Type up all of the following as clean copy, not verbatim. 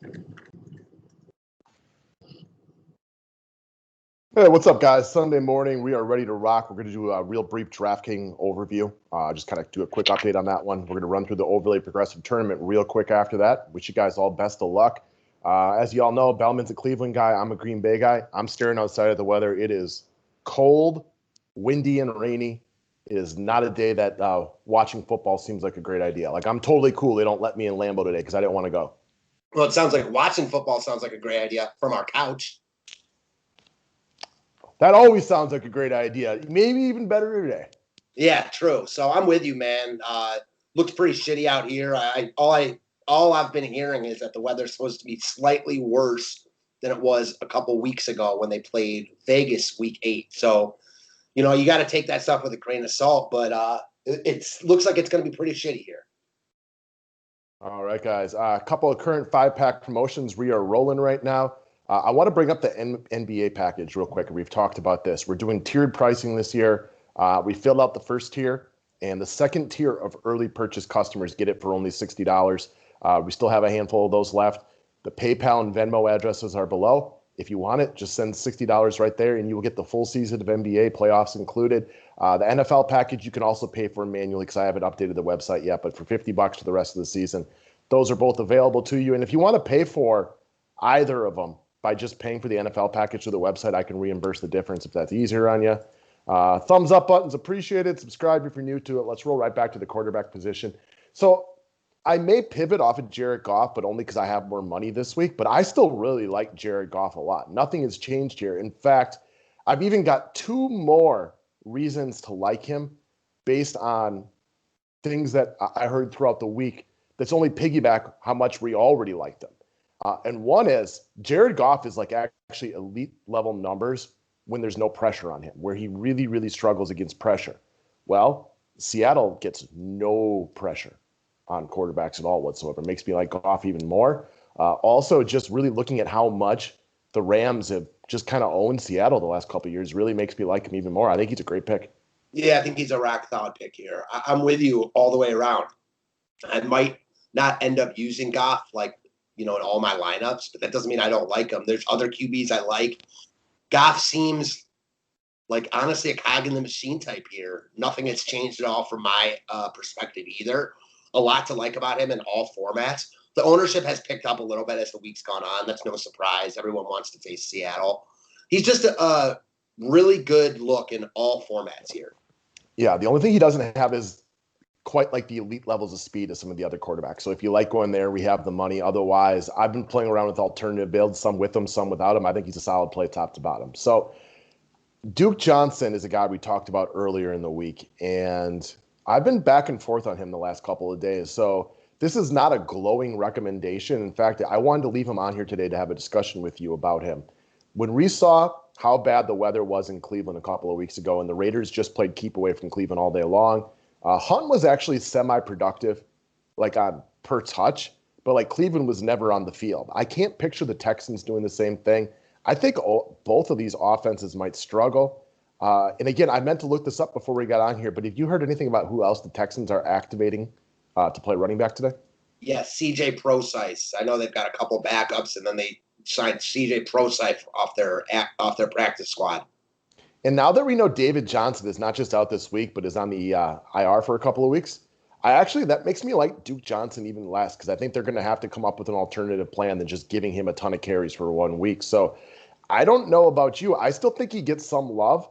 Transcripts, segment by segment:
Hey, what's up, guys? Sunday morning, we are ready to rock. We're going to do a real brief DraftKings overview. Just kind of do a quick update on that one. We're going to run through the Overlay Progressive Tournament real quick after that. Wish you guys all best of luck. As you all know, Bellman's a Cleveland guy. I'm a Green Bay guy. I'm staring outside at the weather. It is cold, windy, and rainy. It is not a day that watching football seems like a great idea. Like, I'm totally cool they don't let me in Lambeau today because I didn't want to go. Well, it sounds like watching football sounds like a great idea from our couch. That always sounds like a great idea. Maybe even better today. Yeah, true. So I'm with you, man. Looks pretty shitty out here. All I've been hearing is that the weather's supposed to be slightly worse than it was a couple weeks ago when they played Vegas week 8. So, you got to take that stuff with a grain of salt, but it looks like it's going to be pretty shitty here. All right, guys. A couple of current 5-pack promotions we are rolling right now. I want to bring up the NBA package real quick. We've talked about this. We're doing tiered pricing this year. We filled out the first tier, and the second tier of early purchase customers get it for only $60. We still have a handful of those left. The PayPal and Venmo addresses are below. If you want it, just send $60 right there, and you will get the full season of NBA, playoffs included. The NFL package you can also pay for manually because I haven't updated the website yet, but for $50 for the rest of the season. Those are both available to you. And if you want to pay for either of them, by just paying for the NFL package through the website, I can reimburse the difference if that's easier on you. Thumbs up buttons appreciated. Subscribe if you're new to it. Let's roll right back to the quarterback position. So I may pivot off of Jared Goff, but only because I have more money this week. But I still really like Jared Goff a lot. Nothing has changed here. In fact, I've even got 2 more reasons to like him based on things that I heard throughout the week that's only piggyback how much we already liked him. And one is Jared Goff is like actually elite level numbers when there's no pressure on him, where he really, really struggles against pressure. Well, Seattle gets no pressure on quarterbacks at all whatsoever. It makes me like Goff even more. Also, just really looking at how much the Rams have just kind of owned Seattle the last couple of years really makes me like him even more. I think he's a great pick. Yeah, I think he's a rock solid pick here. I'm with you all the way around. I might not end up using Goff in all my lineups, but that doesn't mean I don't like him. There's other QBs I like. Goff seems like, honestly, a cog in the machine type here. Nothing has changed at all from my perspective either. A lot to like about him in all formats. The ownership has picked up a little bit as the week's gone on. That's no surprise. Everyone wants to face Seattle. He's just a really good look in all formats here. Yeah, the only thing he doesn't have is quite like the elite levels of speed as some of the other quarterbacks. So if you like going there, we have the money. Otherwise, I've been playing around with alternative builds, some with him, some without him. I think he's a solid play top to bottom. So Duke Johnson is a guy we talked about earlier in the week, and I've been back and forth on him the last couple of days. So this is not a glowing recommendation. In fact, I wanted to leave him on here today to have a discussion with you about him. When we saw how bad the weather was in Cleveland a couple of weeks ago, and the Raiders just played keep away from Cleveland all day long, Hunt was actually semi-productive, like on per touch, but like Cleveland was never on the field. I can't picture the Texans doing the same thing. I think both of these offenses might struggle. And again, I meant to look this up before we got on here, but have you heard anything about who else the Texans are activating to play running back today? Yeah, CJ Prosise. I know they've got a couple backups, and then they signed CJ Prosise off their practice squad. And now that we know David Johnson is not just out this week, but is on the IR for a couple of weeks, that makes me like Duke Johnson even less because I think they're going to have to come up with an alternative plan than just giving him a ton of carries for 1 week. So I don't know about you. I still think he gets some love,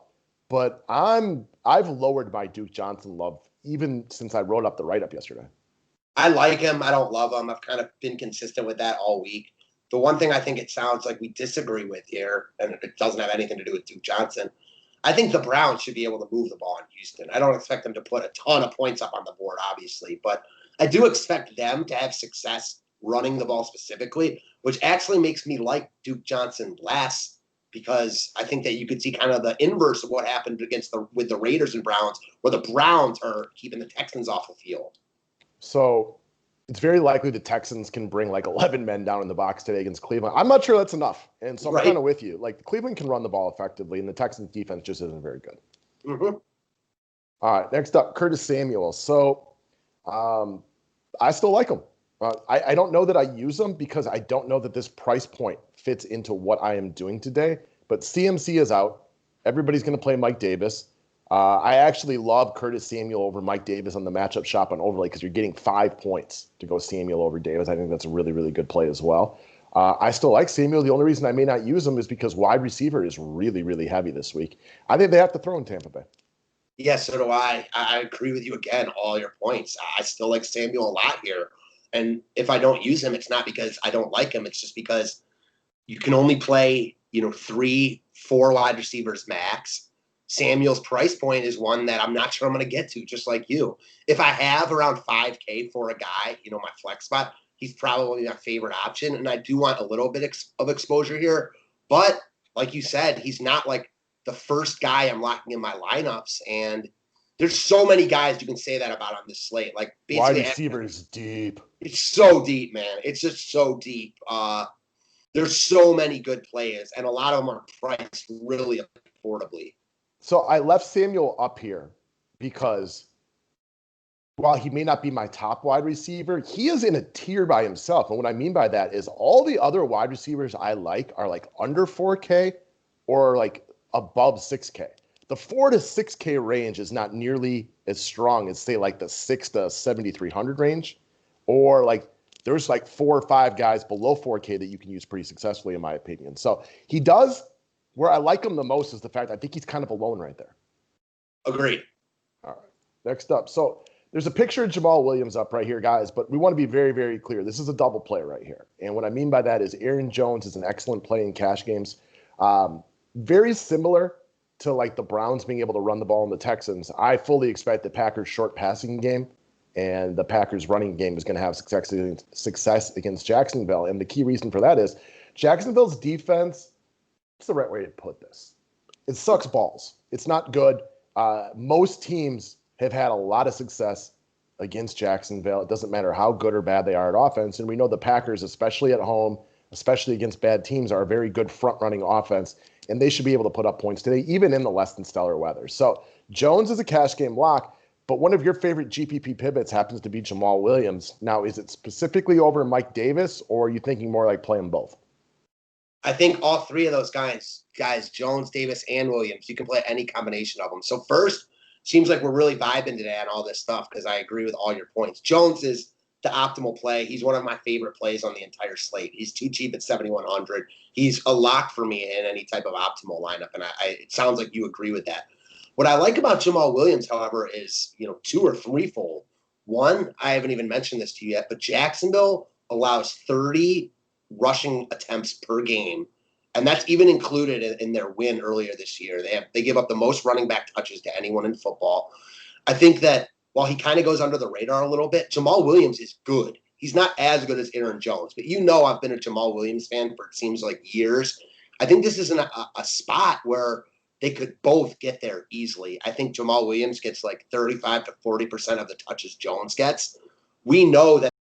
but I've lowered my Duke Johnson love even since I wrote up the write-up yesterday. I like him. I don't love him. I've kind of been consistent with that all week. The one thing I think it sounds like we disagree with here, and it doesn't have anything to do with Duke Johnson, I think the Browns should be able to move the ball in Houston. I don't expect them to put a ton of points up on the board, obviously, but I do expect them to have success running the ball specifically, which actually makes me like Duke Johnson less because I think that you could see kind of the inverse of what happened with the Raiders and Browns, where the Browns are keeping the Texans off the field. So it's very likely the Texans can bring like 11 men down in the box today against Cleveland. I'm not sure that's enough. And so I'm kind of with you. Like Cleveland can run the ball effectively, and the Texans defense just isn't very good. Mm-hmm. All right, next up, Curtis Samuel. So I still like him. I don't know that I use them because I don't know that this price point fits into what I am doing today. But CMC is out. Everybody's going to play Mike Davis. I actually love Curtis Samuel over Mike Davis on the matchup shop on overlay because you're getting 5 points to go Samuel over Davis. I think that's a really, really good play as well. I still like Samuel. The only reason I may not use him is because wide receiver is really, really heavy this week. I think they have to throw in Tampa Bay. Yeah, so do I. I agree with you again, all your points. I still like Samuel a lot here. And if I don't use him, it's not because I don't like him. It's just because you can only play, 3, 4 wide receivers max. Samuel's price point is one that I'm not sure I'm going to get to, just like you. If I have around 5K for a guy, my flex spot, he's probably my favorite option. And I do want a little bit of exposure here. But like you said, he's not like the first guy I'm locking in my lineups. And there's so many guys you can say that about on this slate. Like Wide basically, receiver is deep. it's so deep, man. It's just so deep. There's so many good players, and a lot of them are priced really affordably. So I left Samuel up here because while he may not be my top wide receiver, he is in a tier by himself. And what I mean by that is all the other wide receivers I like are like under 4K or like above 6K. The 4 to 6K range is not nearly as strong as, say, like the 6 to 7,300 range, or like there's like 4 or 5 guys below 4K that you can use pretty successfully, in my opinion. So he does. Where I like him the most is the fact I think he's kind of alone right there. Agreed. All right. Next up. So there's a picture of Jamal Williams up right here, guys, but we want to be very, very clear. This is a double play right here. And what I mean by that is Aaron Jones is an excellent play in cash games. Very similar to like the Browns being able to run the ball in the Texans. I fully expect the Packers short passing game and the Packers running game is going to have success against Jacksonville. And the key reason for that is Jacksonville's defense, what's the right way to put this? It sucks balls. It's not good. Most teams have had a lot of success against Jacksonville. It doesn't matter how good or bad they are at offense. And we know the Packers, especially at home, especially against bad teams, are a very good front-running offense. And they should be able to put up points today, even in the less than stellar weather. So Jones is a cash game lock, but one of your favorite GPP pivots happens to be Jamal Williams. Now, is it specifically over Mike Davis, or are you thinking more like playing both? I think all 3 of those guys, Jones, Davis, and Williams, you can play any combination of them. So first, seems like we're really vibing today on all this stuff because I agree with all your points. Jones is the optimal play. He's one of my favorite plays on the entire slate. He's too cheap at 7,100. He's a lock for me in any type of optimal lineup, and it sounds like you agree with that. What I like about Jamal Williams, however, is 2 or 3-fold. One, I haven't even mentioned this to you yet, but Jacksonville allows 30 rushing attempts per game, and that's even included in their win earlier this year. They give up the most running back touches to anyone in football. I think that while he kind of goes under the radar a little bit, Jamal Williams is good. He's not as good as Aaron Jones, but I've been a Jamal Williams fan for it seems like years. I think this is a spot where they could both get there easily. I think Jamal Williams gets like 35 to 40% of the touches Jones gets. We know that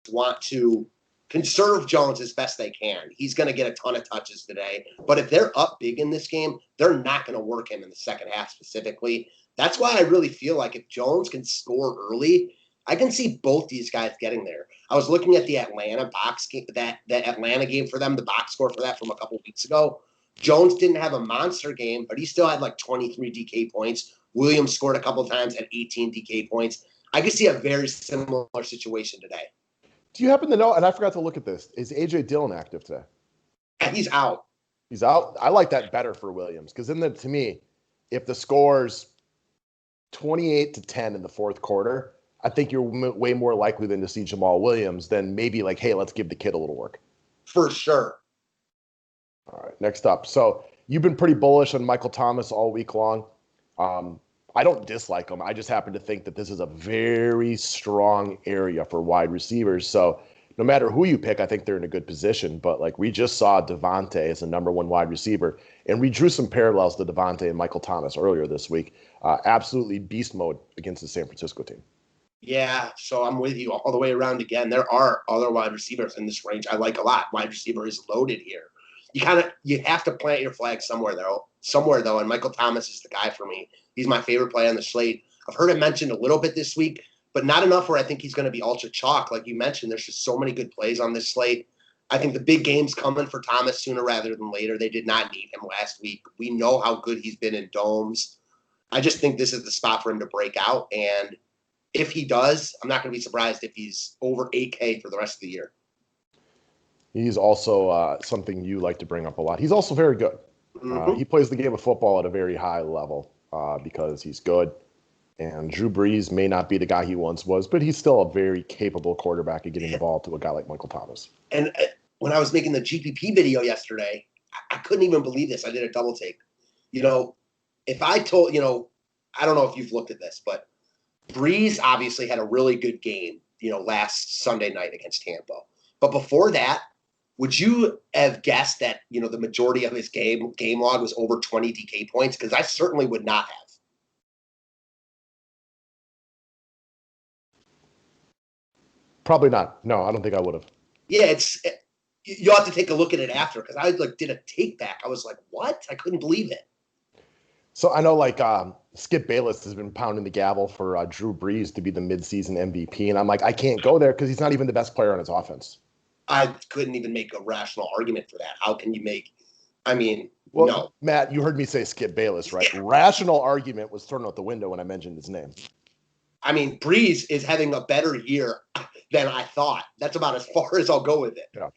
they want to conserve Jones as best they can. He's going to get a ton of touches today. But if they're up big in this game, they're not going to work him in the second half specifically. That's why I really feel like if Jones can score early, I can see both these guys getting there. I was looking at the Atlanta box game, that Atlanta game for them, the box score for that from a couple of weeks ago. Jones didn't have a monster game, but he still had like 23 DK points. Williams scored a couple of times at 18 DK points. I could see a very similar situation today. Do you happen to know, and I forgot to look at this, is A.J. Dillon active today? He's out. He's out? I like that better for Williams because to me, if the score's 28-10 in the fourth quarter, I think you're way more likely than to see Jamal Williams than maybe like, hey, let's give the kid a little work. For sure. All right, next up. So you've been pretty bullish on Michael Thomas all week long. I don't dislike him. I just happen to think that this is a very strong area for wide receivers. So no matter who you pick, I think they're in a good position. But like we just saw Devontae as the number 1 wide receiver, and we drew some parallels to Devontae and Michael Thomas earlier this week. Absolutely beast mode against the San Francisco team. Yeah, so I'm with you all the way around again. There are other wide receivers in this range I like a lot. Wide receiver is loaded here. You have to plant your flag somewhere though, and Michael Thomas is the guy for me. He's my favorite play on the slate. I've heard it mentioned a little bit this week, but not enough where I think he's going to be ultra chalk. Like you mentioned, there's just so many good plays on this slate. I think the big game's coming for Thomas sooner rather than later. They did not need him last week. We know how good he's been in domes. I just think this is the spot for him to break out. And if he does, I'm not going to be surprised if he's over 8K for the rest of the year. He's also something you like to bring up a lot. He's also very good. He plays the game of football at a very high level because he's good. And Drew Brees may not be the guy he once was, but he's still a very capable quarterback at getting the ball to a guy like Michael Thomas. And when I was making the GPP video yesterday, I couldn't even believe this. I did a double take. If I told, I don't know if you've looked at this, but Brees obviously had a really good game, last Sunday night against Tampa. But before that, would you have guessed that, the majority of his game log was over 20 DK points? Because I certainly would not have. Probably not. No, I don't think I would have. Yeah, you'll have to take a look at it after because I did a take back. I was like, what? I couldn't believe it. So I know Skip Bayless has been pounding the gavel for Drew Brees to be the midseason MVP. And I'm like, I can't go there because he's not even the best player on his offense. I couldn't even make a rational argument for that. How can you no. Matt, you heard me say Skip Bayless, right? Yeah. Rational argument was thrown out the window when I mentioned his name. Brees is having a better year than I thought. That's about as far as I'll go with it. Yeah.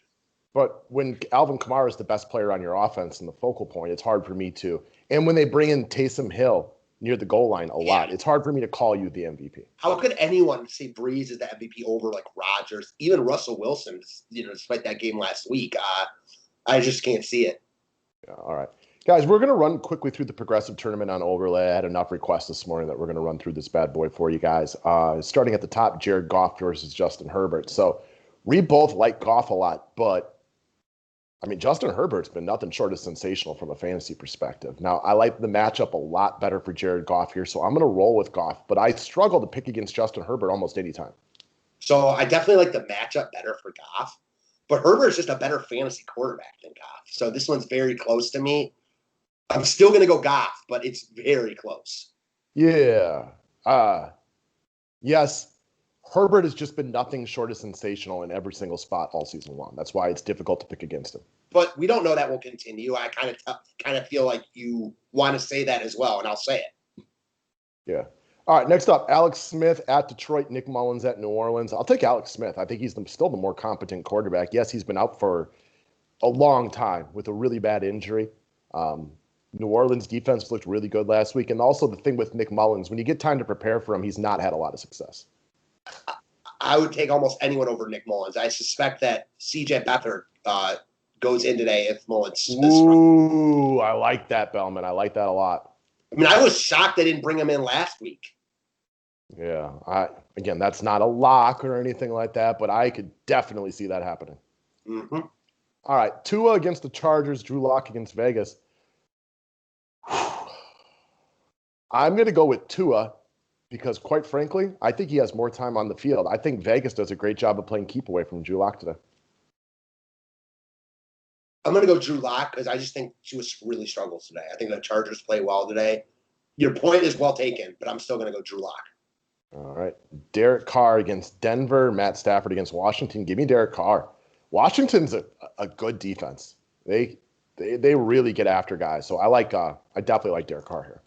But when Alvin Kamara is the best player on your offense and the focal point, it's hard for me to. And when they bring in Taysom Hill near the goal line a lot, it's hard for me to call you the MVP. How could anyone say Brees is the MVP over Rodgers, even Russell Wilson, despite that game last week? I just can't see it. Yeah, all right. Guys, we're going to run quickly through the progressive tournament on overlay. I had enough requests this morning that we're going to run through this bad boy for you guys. Starting at the top, Jared Goff versus Justin Herbert. So we both like Goff a lot, but Justin Herbert's been nothing short of sensational from a fantasy perspective. Now, I like the matchup a lot better for Jared Goff here, so I'm going to roll with Goff, but I struggle to pick against Justin Herbert almost any time. So I definitely like the matchup better for Goff, but Herbert's just a better fantasy quarterback than Goff. So this one's very close to me. I'm still going to go Goff, but it's very close. Yeah. Yes. Herbert has just been nothing short of sensational in every single spot all season long. That's why it's difficult to pick against him. But we don't know that will continue. I kind of feel like you want to say that as well, and I'll say it. Yeah. All right, next up, Alex Smith at Detroit, Nick Mullins at New Orleans. I'll take Alex Smith. I think he's still the more competent quarterback. Yes, he's been out for a long time with a really bad injury. New Orleans defense looked really good last week. And also the thing with Nick Mullins, when you get time to prepare for him, he's not had a lot of success. I would take almost anyone over Nick Mullins. I suspect that CJ Beathard goes in today if Mullins is Ooh, I like that, Bellman. I like that a lot. I was shocked they didn't bring him in last week. Yeah. Again, that's not a lock or anything like that, but I could definitely see that happening. Mm-hmm. All right. Tua against the Chargers, Drew Lock against Vegas. I'm going to go with Tua because, quite frankly, I think he has more time on the field. I think Vegas does a great job of playing keep away from Drew Lock today. I'm going to go Drew Lock because I just think Tua really struggles today. I think the Chargers play well today. Your point is well taken, but I'm still going to go Drew Lock. All right. Derek Carr against Denver, Matt Stafford against Washington. Give me Derek Carr. Washington's a good defense. They really get after guys. So I definitely like Derek Carr here.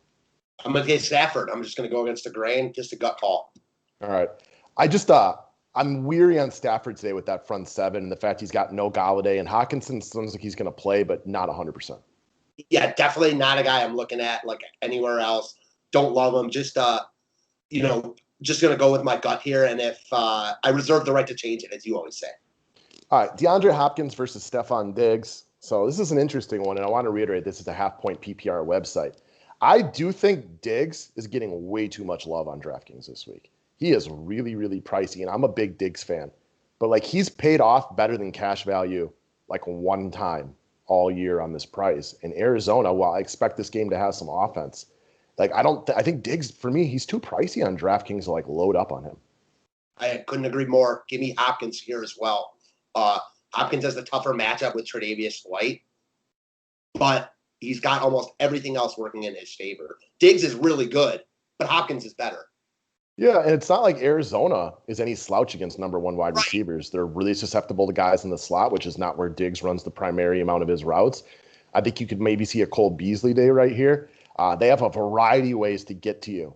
I'm going to get Stafford. I'm just going to go against the grain, just a gut call. All right. I'm weary on Stafford today with that front seven and the fact he's got no Galladay, and Hawkinson sounds like he's going to play, but not 100%. Yeah, definitely not a guy I'm looking at anywhere else. Don't love him. Just just going to go with my gut here. And if I reserve the right to change it, as you always say. All right. DeAndre Hopkins versus Stephon Diggs. So this is an interesting one, and I want to reiterate this is a half-point PPR website. I do think Diggs is getting way too much love on DraftKings this week. He is really, really pricey, and I'm a big Diggs fan. But he's paid off better than cash value one time all year on this price. In Arizona, while I expect this game to have some offense, I think Diggs, for me, he's too pricey on DraftKings to load up on him. I couldn't agree more. Give me Hopkins here as well. Hopkins has the tougher matchup with Tre'Davious White, but he's got almost everything else working in his favor. Diggs is really good, but Hopkins is better. Yeah, and it's not like Arizona is any slouch against number one wide Right. receivers. They're really susceptible to guys in the slot, which is not where Diggs runs the primary amount of his routes. I think you could maybe see a Cole Beasley day right here. They have a variety of ways to get to you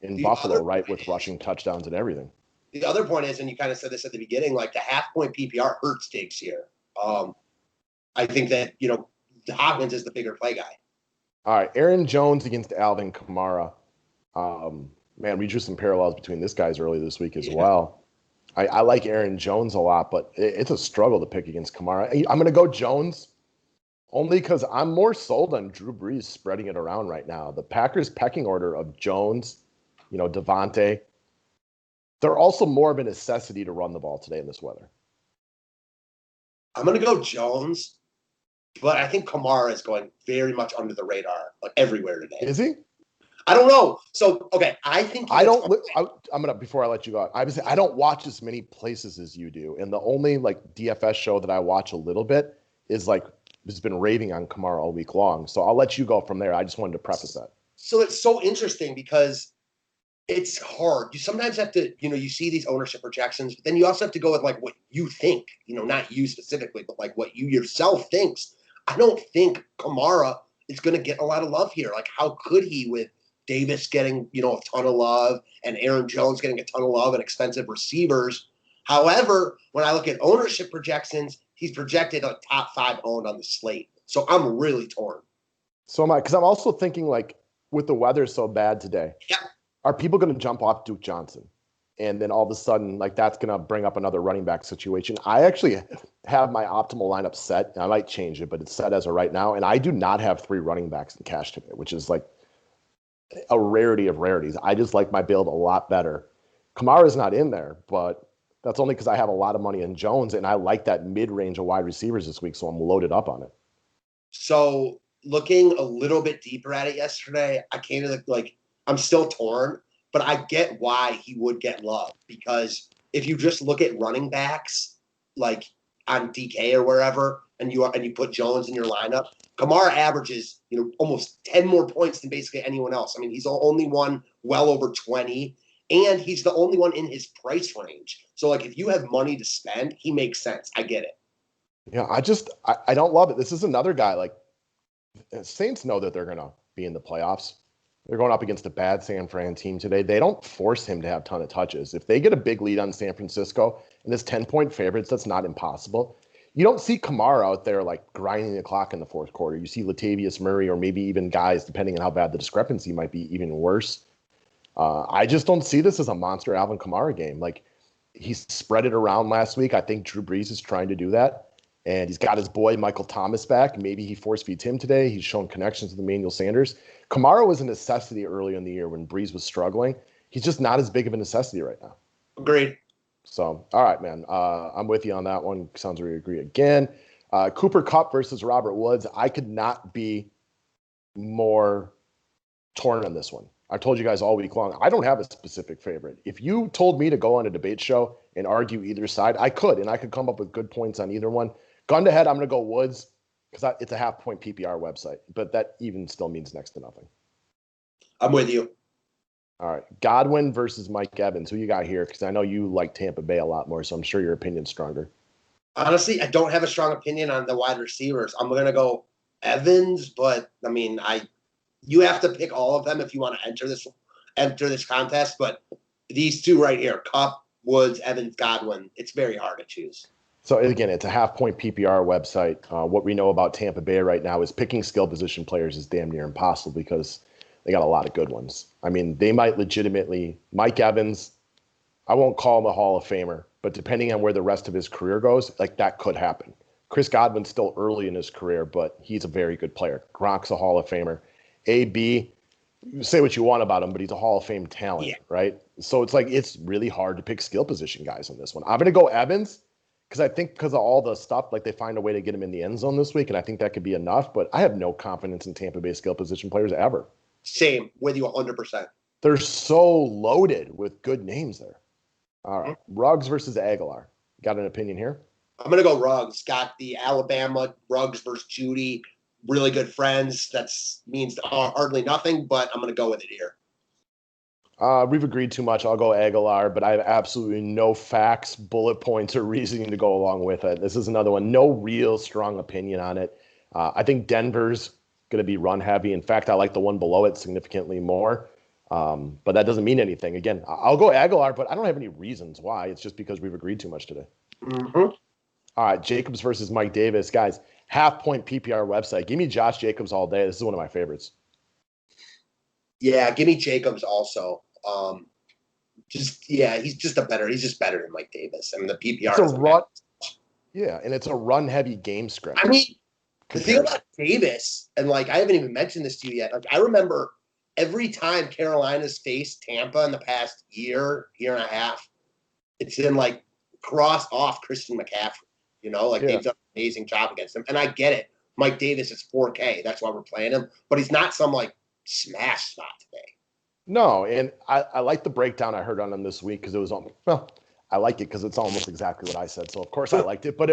in The Buffalo, other right, point with is, rushing touchdowns and everything. the other point is, and you kind of said this at the beginning, like the half point PPR hurts Diggs here. I think that Hopkins is the bigger play guy. All right, Aaron Jones against Alvin Kamara. Man, we drew some parallels between this guys early this week as Yeah. well. I like Aaron Jones a lot, but it's a struggle to pick against Kamara. I'm going to go Jones only because I'm more sold on Drew Brees spreading it around right now. The Packers' pecking order of Jones, Devontae, they're also more of a necessity to run the ball today in this weather. I'm going to go Jones, but I think Kamara is going very much under the radar, like everywhere today. Is he? I don't know. So, okay, I think I don't. I'm gonna before I let you go. I don't watch as many places as you do, and the only like DFS show that I watch a little bit is like has been raving on Kamara all week long. So I'll let you go from there. I just wanted to preface that. So it's so interesting because it's hard. You sometimes have to, you see these ownership projections, but then you also have to go with like what you think, not you specifically, but like what you yourself thinks. I don't think Kamara is going to get a lot of love here. Like, how could he with Davis getting, a ton of love and Aaron Jones getting a ton of love and expensive receivers? However, when I look at ownership projections, he's projected a top 5 owned on the slate. So I'm really torn. So am I, because I'm also thinking like with the weather so bad today, Yeah. are people going to jump off Duke Johnson? And then all of a sudden, like that's going to bring up another running back situation. I actually have my optimal lineup set. I might change it, but it's set as of right now. And I do not have 3 running backs in cash today, which is like a rarity of rarities. I just like my build a lot better. Kamara's not in there, but that's only because I have a lot of money in Jones, and I like that mid-range of wide receivers this week, so I'm loaded up on it. So looking a little bit deeper at it yesterday, I came to I'm still torn, but I get why he would get love because if you just look at running backs like on DK or wherever, and you put Jones in your lineup, Kamara averages almost 10 more points than basically anyone else. I mean, he's the only one well over 20, and he's the only one in his price range. So like if you have money to spend, he makes sense. I get it. Yeah, I don't love it. This is another guy like Saints know that they're going to be in the playoffs. They're going up against a bad San Fran team today. They don't force him to have a ton of touches. If they get a big lead on San Francisco and it's 10-point favorites, that's not impossible. You don't see Kamara out there like grinding the clock in the fourth quarter. You see Latavius Murray or maybe even guys, depending on how bad the discrepancy might be, even worse. I just don't see this as a monster Alvin Kamara game. Like he spread it around last week. I think Drew Brees is trying to do that. And he's got his boy Michael Thomas back. Maybe he force feeds him today. He's shown connections with Emmanuel Sanders. Kamara was a necessity earlier in the year when Brees was struggling. He's just not as big of a necessity right now. Agreed. So, all right, man. I'm with you on that one. Sounds like we agree again. Cooper Kupp versus Robert Woods. I could not be more torn on this one. I told you guys all week long, I don't have a specific favorite. If you told me to go on a debate show and argue either side, I could, and I could come up with good points on either one. Gun to head, I'm going to go Woods because it's a half-point PPR website, but that even still means next to nothing. I'm with you. All right. Godwin versus Mike Evans. Who you got here? Because I know you like Tampa Bay a lot more, so I'm sure your opinion's stronger. Honestly, I don't have a strong opinion on the wide receivers. I'm going to go Evans, but I mean, you have to pick all of them if you want to enter this contest. But these two right here, Kupp, Woods, Evans, Godwin, it's very hard to choose. So again, it's a half-point PPR website. What we know about Tampa Bay right now is picking skill position players is damn near impossible because they got a lot of good ones. I mean, they might legitimately Mike Evans. I won't call him a Hall of Famer, but depending on where the rest of his career goes, like that could happen. Chris Godwin's still early in his career, but he's a very good player. Gronk's a Hall of Famer. AB, say what you want about him, but he's a Hall of Fame talent, right? So it's like it's really hard to pick skill position guys on this one. I'm going to go Evans because I think because of all the stuff, like they find a way to get him in the end zone this week, and I think that could be enough. But I have no confidence in Tampa Bay skill position players ever. Same, with you 100%. They're so loaded with good names there. All right, Ruggs versus Aguilar. Got an opinion here? I'm going to go Ruggs. Got the Alabama Ruggs versus Judy. Really good friends. That means hardly nothing, but I'm going to go with it here. We've agreed too much. I'll go Aguilar, but I have absolutely no facts, bullet points, or reasoning to go along with it. This is another one. No real strong opinion on it. I think Denver's going to be run heavy. In fact, I like the one below it significantly more. But that doesn't mean anything. Again, I'll go Aguilar, but I don't have any reasons why. It's just because we've agreed too much today. Mm-hmm. All right, Jacobs versus Mike Davis. Guys, half-point PPR website. Give me Josh Jacobs all day. This is one of my favorites. Yeah, give me Jacobs also. He's just better than Mike Davis. I mean, the PPR It's a run. Yeah, and it's a run-heavy game script. I mean, the thing about Davis, and like I haven't even mentioned this to you yet. Like I remember every time Carolina's faced Tampa in the past year and a half, it's been like cross off Christian McCaffrey. They've done an amazing job against him. And I get it. Mike Davis is 4K. That's why we're playing him. But he's not some like smash spot today. No, and I like the breakdown I heard on him this week because it was I like it because it's almost exactly what I said. So of course I liked it. But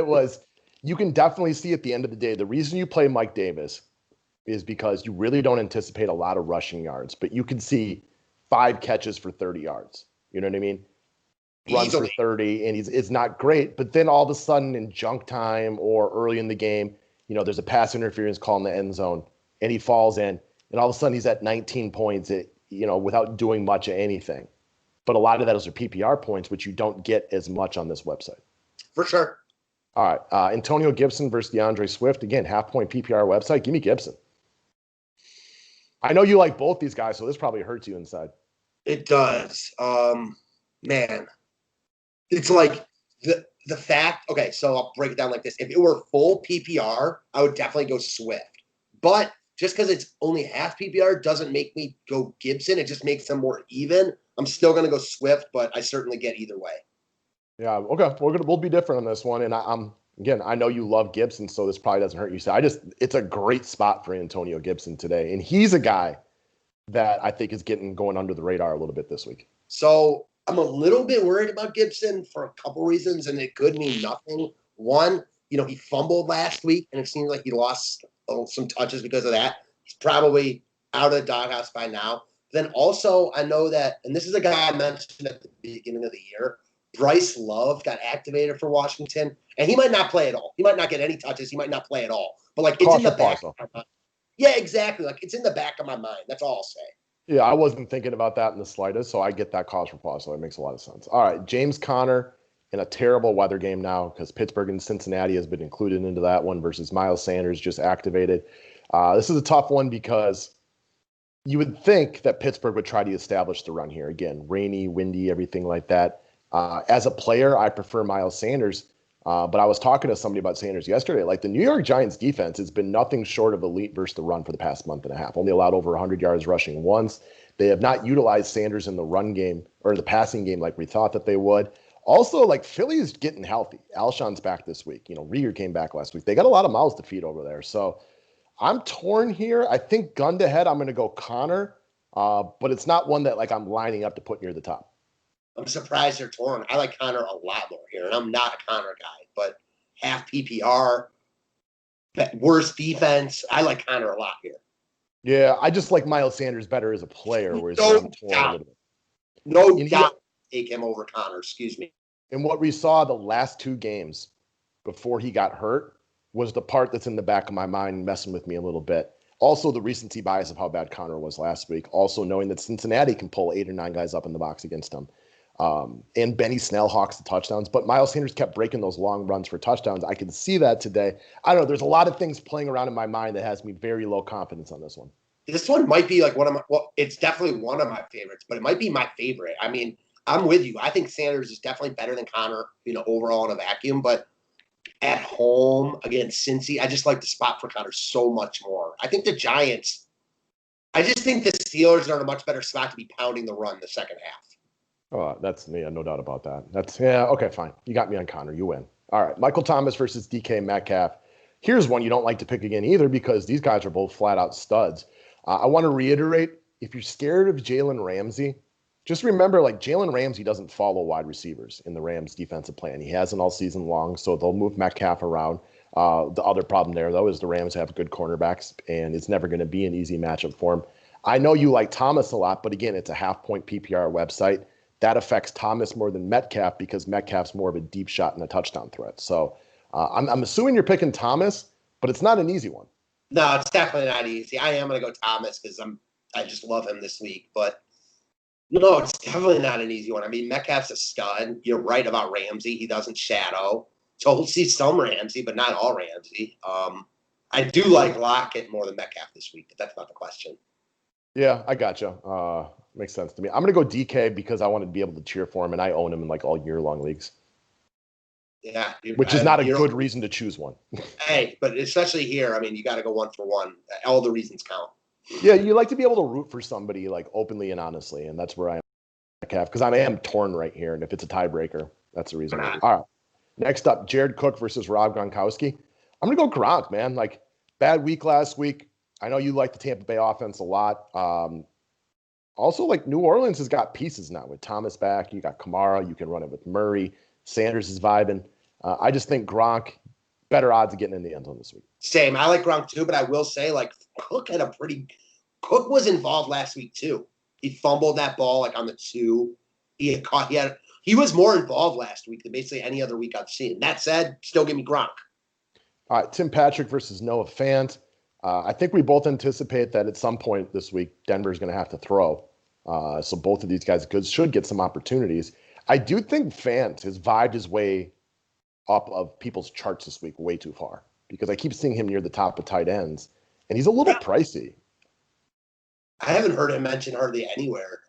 you can definitely see at the end of the day, the reason you play Mike Davis is because you really don't anticipate a lot of rushing yards, but you can see 5 catches for 30 yards. You know what I mean? Runs for 30, and it's not great. But then all of a sudden in junk time or early in the game, there's a pass interference call in the end zone, and he falls in, and all of a sudden he's at 19 points, without doing much of anything. But a lot of those are PPR points, which you don't get as much on this website. For sure. All right, Antonio Gibson versus DeAndre Swift. Again, half-point PPR website. Give me Gibson. I know you like both these guys, so this probably hurts you inside. It does. Man. It's like the fact, okay, so I'll break it down like this. If it were full PPR, I would definitely go Swift. But just because it's only half PPR doesn't make me go Gibson. It just makes them more even. I'm still going to go Swift, but I certainly get either way. Yeah, okay. We'll be different on this one. And I know you love Gibson, so this probably doesn't hurt you. So it's a great spot for Antonio Gibson today. And he's a guy that I think is going under the radar a little bit this week. So I'm a little bit worried about Gibson for a couple reasons, and it could mean nothing. One, he fumbled last week, and it seems like he lost some touches because of that. He's probably out of the doghouse by now. Then also, I know that, and this is a guy I mentioned at the beginning of the year, Bryce Love got activated for Washington, and he might not play at all. He might not get any touches. He might not play at all. But, it's in the back of my mind. Yeah, exactly. It's in the back of my mind. That's all I'll say. Yeah, I wasn't thinking about that in the slightest, so I get that cause for pause, so it makes a lot of sense. All right, James Conner in a terrible weather game now because Pittsburgh and Cincinnati has been included into that one versus Miles Sanders just activated. This is a tough one because you would think that Pittsburgh would try to establish the run here. Again, rainy, windy, everything like that. As a player, I prefer Miles Sanders, but I was talking to somebody about Sanders yesterday. Like the New York Giants defense has been nothing short of elite versus the run for the past month and a half. Only allowed over 100 yards rushing once. They have not utilized Sanders in the run game or the passing game like we thought that they would. Also, Philly's getting healthy. Alshon's back this week. Rieger came back last week. They got a lot of mouths to feed over there. So I'm torn here. I think gun to head, I'm going to go Connor, but it's not one that I'm lining up to put near the top. I'm surprised they're torn. I like Connor a lot more here, and I'm not a Connor guy, but half PPR, worse defense. I like Connor a lot here. Yeah, I just like Miles Sanders better as a player. No doubt take him over Connor, excuse me. And what we saw the last 2 games before he got hurt was the part that's in the back of my mind messing with me a little bit. Also, the recency bias of how bad Connor was last week. Also, knowing that Cincinnati can pull 8 or 9 guys up in the box against him. And Benny Snell hawks the touchdowns, but Miles Sanders kept breaking those long runs for touchdowns. I can see that today. I don't know. There's a lot of things playing around in my mind that has me very low confidence on this one. This one might be it's definitely one of my favorites, but it might be my favorite. I mean, I'm with you. I think Sanders is definitely better than Connor, overall in a vacuum, but at home against Cincy, I just like the spot for Connor so much more. I think the Giants, I just think the Steelers are in a much better spot to be pounding the run the second half. Oh, that's no doubt about that. Okay, fine. You got me on Connor. You win. All right, Michael Thomas versus DK Metcalf. Here's one you don't like to pick again either because these guys are both flat-out studs. I want to reiterate, if you're scared of Jalen Ramsey, just remember, Jalen Ramsey doesn't follow wide receivers in the Rams' defensive plan. He hasn't all season long, so they'll move Metcalf around. The other problem there, though, is the Rams have good cornerbacks, and it's never going to be an easy matchup for him. I know you like Thomas a lot, but again, it's a half-point PPR website. That affects Thomas more than Metcalf because Metcalf's more of a deep shot and a touchdown threat. So I'm assuming you're picking Thomas, but it's not an easy one. No, it's definitely not easy. I am going to go Thomas because I just love him this week. But no, it's definitely not an easy one. I mean, Metcalf's a stud. You're right about Ramsey. He doesn't shadow. So we'll see some Ramsey, but not all Ramsey. I do like Lockett more than Metcalf this week, but that's not the question. Yeah, I gotcha. Makes sense to me. I'm going to go DK because I want to be able to cheer for him, and I own him in like all year-long leagues. Yeah. Which is not a good reason to choose one. Hey, but especially here, I mean, you got to go one for one. All the reasons count. Yeah, you like to be able to root for somebody like openly and honestly, and that's where I am because I am torn right here, and if it's a tiebreaker, that's the reason. All right. Next up, Jared Cook versus Rob Gronkowski. I'm going to go Gronk, man. Like, bad week last week. I know you like the Tampa Bay offense a lot. Also, like, New Orleans has got pieces now with Thomas back. You got Kamara. You can run it with Murray. Sanders is vibing. I just think Gronk, better odds of getting in the end zone this week. Same. I like Gronk too, but I will say, like, Cook was involved last week too. He fumbled that ball like on the 2. He was more involved last week than basically any other week I've seen. That said, still give me Gronk. All right, Tim Patrick versus Noah Fant. I think we both anticipate that at some point this week, Denver's going to have to throw. So both of these guys should get some opportunities. I do think Fant has vibed his way up of people's charts this week way too far because I keep seeing him near the top of tight ends, and he's a little pricey. I haven't heard him mentioned hardly anywhere.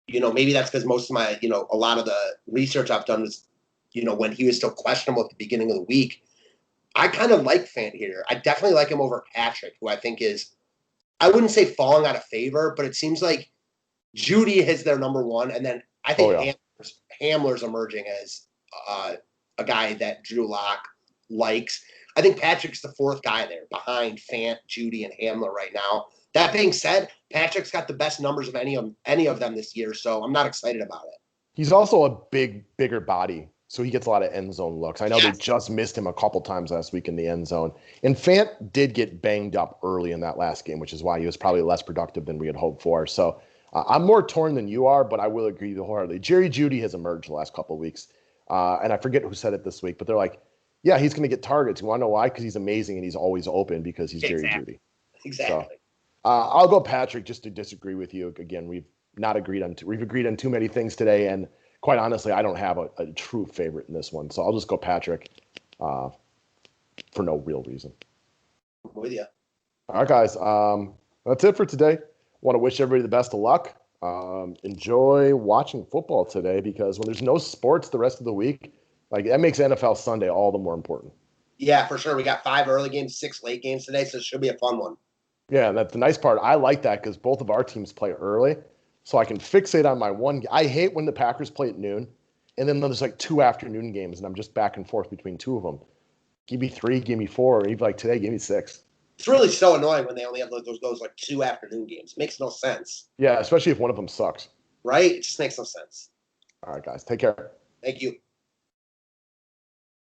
Maybe that's because most of my, a lot of the research I've done was, when he was still questionable at the beginning of the week. I kind of like Fant here. I definitely like him over Patrick, who I think is, I wouldn't say falling out of favor, but it seems like Judy is their number one. And then I think Hamler's emerging as a guy that Drew Lock likes. I think Patrick's the 4th guy there behind Fant, Judy, and Hamler right now. That being said, Patrick's got the best numbers of any of them this year, so I'm not excited about it. He's also a bigger body, so he gets a lot of end zone looks. I know they just missed him a couple times last week in the end zone. And Fant did get banged up early in that last game, which is why he was probably less productive than we had hoped for. So I'm more torn than you are, but I will agree wholeheartedly. Jerry Jeudy has emerged the last couple of weeks. And I forget who said it this week, but they're like, yeah, he's going to get targets. You want to know why? Because he's amazing and he's always open because he's Jerry Jeudy. Exactly. So, I'll go Patrick just to disagree with you. Again, we've agreed on too many things today, and quite honestly, I don't have a true favorite in this one. So I'll just go Patrick for no real reason. I'm with you. All right, guys. That's it for today. Want to wish everybody the best of luck. Enjoy watching football today because when there's no sports the rest of the week, like that makes NFL Sunday all the more important. Yeah, for sure. We got 5 early games, 6 late games today, so it should be a fun one. Yeah, that's the nice part. I like that because both of our teams play early, so I can fixate on my one. I hate when the Packers play at noon, and then there's like 2 afternoon games, and I'm just back and forth between 2 of them. Give me 3, give me 4, or even like today, give me 6. It's really so annoying when they only have those like 2 afternoon games. It makes no sense. Yeah, especially if one of them sucks. Right? It just makes no sense. All right, guys. Take care. Thank you.